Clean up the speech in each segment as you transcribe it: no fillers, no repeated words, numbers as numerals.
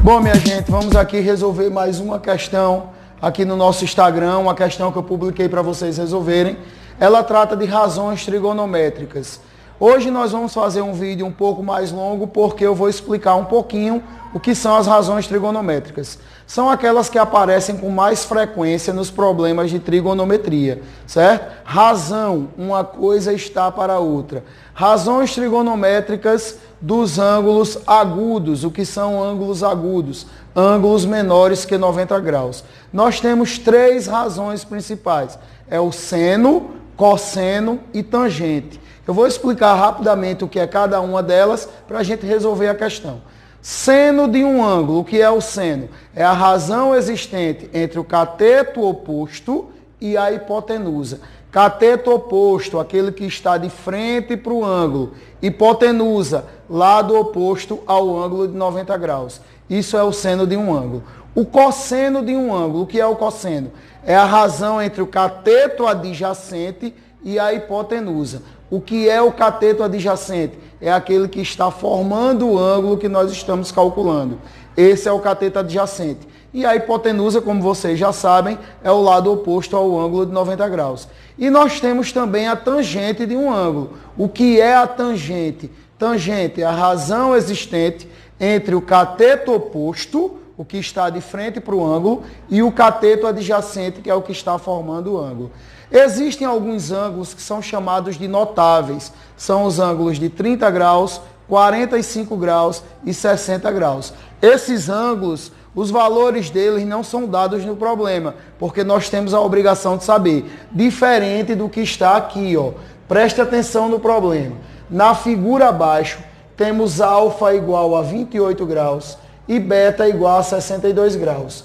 Bom, minha gente, vamos aqui resolver mais uma questão aqui no nosso Instagram, uma questão que eu publiquei para vocês resolverem. Ela trata de razões trigonométricas. Hoje nós vamos fazer um vídeo um pouco mais longo porque eu vou explicar um pouquinho o que são as razões trigonométricas. São aquelas que aparecem com mais frequência nos problemas de trigonometria, certo? Razão, uma coisa está para a outra. Razões trigonométricas dos ângulos agudos. O que são ângulos agudos? Ângulos menores que 90 graus. Nós temos três razões principais. É o seno, cosseno e tangente. Eu vou explicar rapidamente o que é cada uma delas para a gente resolver a questão. Seno de um ângulo. O que é o seno? É a razão existente entre o cateto oposto e a hipotenusa. Cateto oposto, aquele que está de frente para o ângulo. Hipotenusa, lado oposto ao ângulo de 90 graus. Isso é o seno de um ângulo. O cosseno de um ângulo. O que é o cosseno? É a razão entre o cateto adjacente e a hipotenusa. O que é o cateto adjacente? É aquele que está formando o ângulo que nós estamos calculando. Esse é o cateto adjacente. E a hipotenusa, como vocês já sabem, é o lado oposto ao ângulo de 90 graus. E nós temos também a tangente de um ângulo. O que é a tangente? Tangente é a razão existente entre o cateto oposto, o que está de frente para o ângulo, e o cateto adjacente, que é o que está formando o ângulo. Existem alguns ângulos que são chamados de notáveis. São os ângulos de 30 graus, 45 graus e 60 graus. Esses ângulos, os valores deles não são dados no problema, porque nós temos a obrigação de saber. Diferente do que está aqui, ó. Preste atenção no problema. Na figura abaixo, temos alfa igual a 28 graus e beta igual a 62 graus.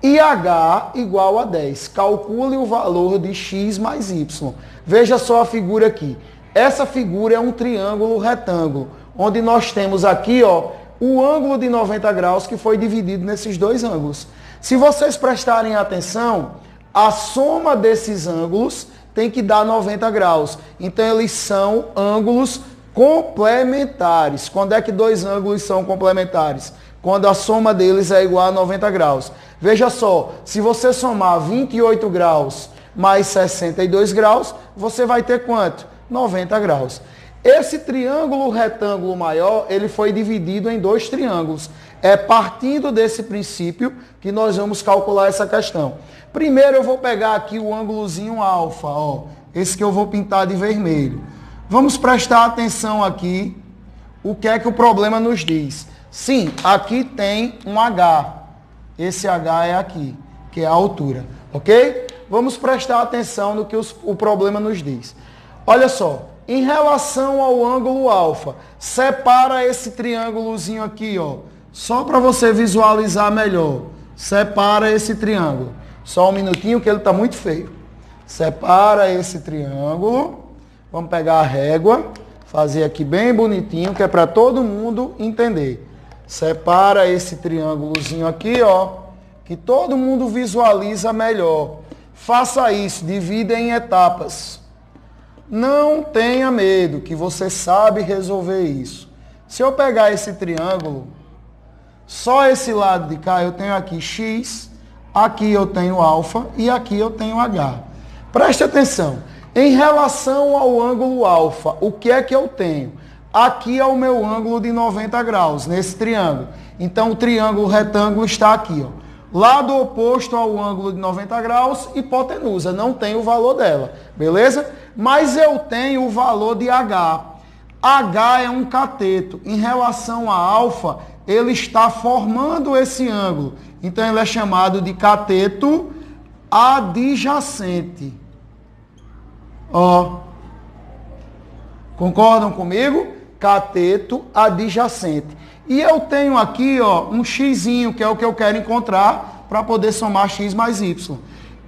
E H igual a 10. Calcule o valor de x mais y. Veja só a figura aqui. Essa figura é um triângulo retângulo, onde nós temos aqui, ó, o ângulo de 90 graus que foi dividido nesses dois ângulos. Se vocês prestarem atenção, a soma desses ângulos tem que dar 90 graus. Então eles são ângulos complementares. Quando é que dois ângulos são complementares? Quando a soma deles é igual a 90 graus. Veja só, se você somar 28 graus mais 62 graus, você vai ter quanto? 90 graus. Esse triângulo retângulo maior, ele foi dividido em dois triângulos. É partindo desse princípio que nós vamos calcular essa questão. Primeiro eu vou pegar aqui o ângulozinho alfa, ó, esse que eu vou pintar de vermelho. Vamos prestar atenção aqui o que é que o problema nos diz. Sim, aqui tem um H. Esse H é aqui, que é a altura, ok? Vamos prestar atenção no que o problema nos diz. Olha só, em relação ao ângulo alfa, separa esse triângulozinho aqui, ó, só para você visualizar melhor. Separa esse triângulo. Só um minutinho que ele está muito feio. Separa esse triângulo. Vamos pegar a régua, fazer aqui bem bonitinho, que é para todo mundo entender. Separa esse triângulozinho aqui, ó, que todo mundo visualiza melhor. Faça isso, divida em etapas. Não tenha medo, que você sabe resolver isso. Se eu pegar esse triângulo, só esse lado de cá eu tenho aqui x, aqui eu tenho alfa e aqui eu tenho h. Preste atenção. Em relação ao ângulo alfa, o que é que eu tenho? Aqui é o meu ângulo de 90 graus, nesse triângulo. Então, o triângulo retângulo está aqui, ó. Lado oposto ao ângulo de 90 graus, hipotenusa. Não tem o valor dela, beleza? Mas eu tenho o valor de H. H é um cateto. Em relação a alfa, ele está formando esse ângulo. Então, ele é chamado de cateto adjacente. Ó. Concordam comigo? Cateto adjacente. E eu tenho aqui, ó, um xzinho, que é o que eu quero encontrar para poder somar x mais y.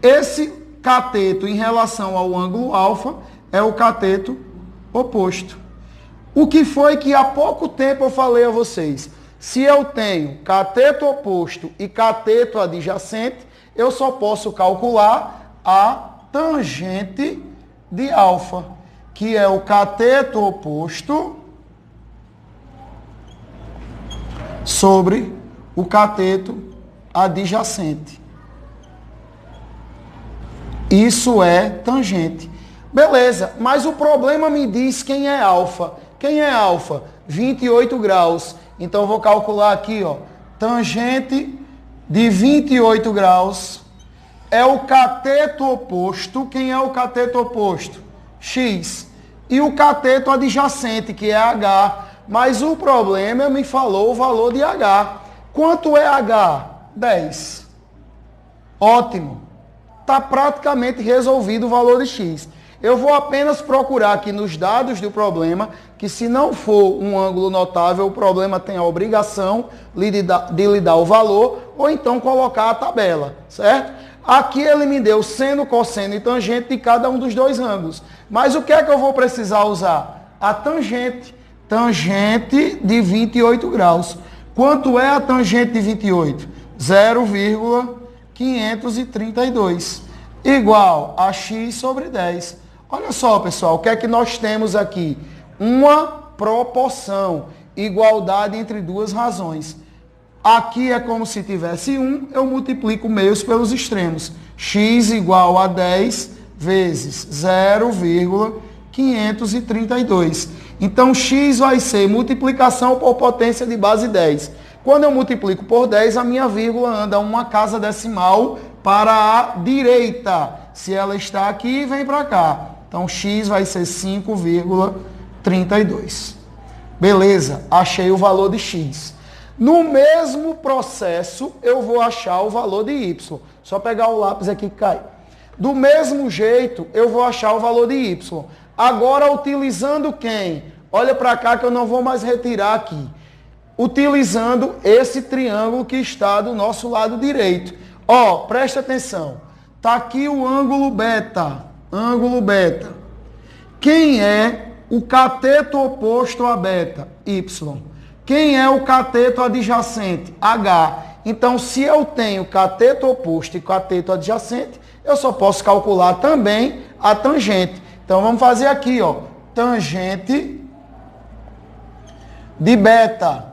Esse cateto em relação ao ângulo alfa é o cateto oposto. O que foi que há pouco tempo eu falei a vocês? Se eu tenho cateto oposto e cateto adjacente, eu só posso calcular a tangente de alfa, que é o cateto oposto sobre o cateto adjacente. Isso é tangente. Beleza, mas o problema me diz quem é alfa. Quem é alfa? 28 graus. Então eu vou calcular aqui, ó, tangente de 28 graus é o cateto oposto. Quem é o cateto oposto? X. E o cateto adjacente, que é H. Mas o problema me falou o valor de H. Quanto é H? 10. Ótimo. Está praticamente resolvido o valor de X. Eu vou apenas procurar aqui nos dados do problema que, se não for um ângulo notável, o problema tem a obrigação de lhe dar o valor, ou então colocar a tabela, certo? Aqui ele me deu seno, cosseno e tangente de cada um dos dois ângulos. Mas o que é que eu vou precisar usar? A tangente. Tangente de 28 graus. Quanto é a tangente de 28? 0,532. Igual a x sobre 10. Olha só, pessoal, o que é que nós temos aqui? Uma proporção, igualdade entre duas razões. Aqui é como se tivesse 1, eu multiplico meios pelos extremos. X igual a 10 vezes 0,532. Então, x vai ser multiplicação por potência de base 10. Quando eu multiplico por 10, a minha vírgula anda uma casa decimal para a direita. Se ela está aqui, vem para cá. Então, x vai ser 5,32. Beleza, achei o valor de x. No mesmo processo, eu vou achar o valor de y. Só pegar o lápis aqui que cai. Do mesmo jeito, eu vou achar o valor de y. Agora, utilizando quem? Olha para cá que eu não vou mais retirar aqui. Utilizando esse triângulo que está do nosso lado direito. Ó, presta atenção. Está aqui o ângulo beta. Ângulo beta. Quem é o cateto oposto a beta? Y. Quem é o cateto adjacente? H. Então, se eu tenho cateto oposto e cateto adjacente, eu só posso calcular também a tangente. Então, vamos fazer aqui, ó. Tangente de beta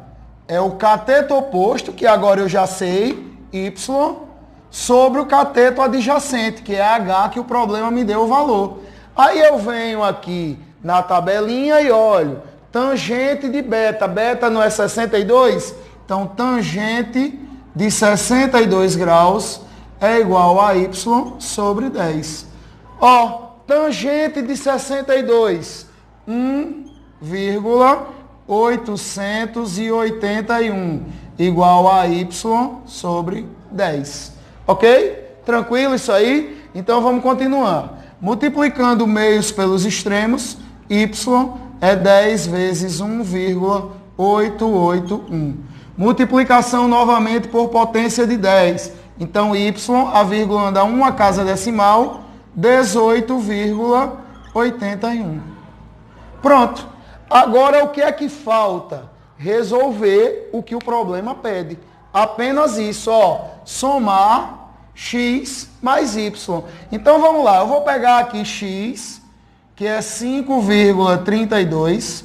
é o cateto oposto, que agora eu já sei, Y, sobre o cateto adjacente, que é H, que o problema me deu o valor. Aí eu venho aqui na tabelinha e olho, tangente de beta. Beta não é 62? Então, tangente de 62 graus é igual a Y sobre 10. Ó, tangente de 62, 1,881 igual a Y sobre 10. Ok? Tranquilo isso aí? Então vamos continuar. Multiplicando meios pelos extremos, Y é 10 vezes 1,881. Multiplicação novamente por potência de 10. Então Y, a vírgula anda uma casa decimal, 18,81. Pronto. Agora o que é que falta? Resolver o que o problema pede. Apenas isso, ó. Somar x mais y. Então vamos lá, eu vou pegar aqui x, que é 5,32,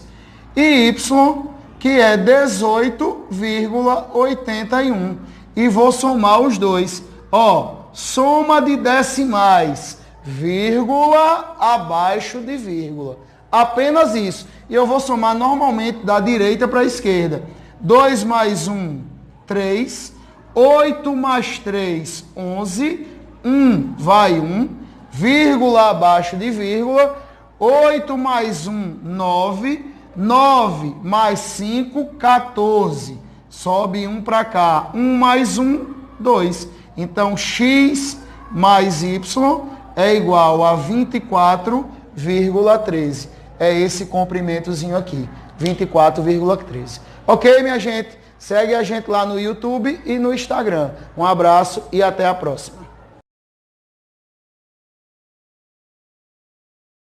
e y, que é 18,81. E vou somar os dois. Ó, soma de decimais, vírgula abaixo de vírgula. Apenas isso. E eu vou somar normalmente da direita para a esquerda. 2 mais 1, 3. 8 mais 3, 11. 1 vai 1. Vírgula abaixo de vírgula. 8 mais 1, 9. 9 mais 5, 14. Sobe 1 para cá. 1 mais 1, 2. Então, x mais y é igual a 24,13. É esse comprimentozinho aqui, 24,13. Ok, minha gente? Segue a gente lá no YouTube e no Instagram. Um abraço e até a próxima.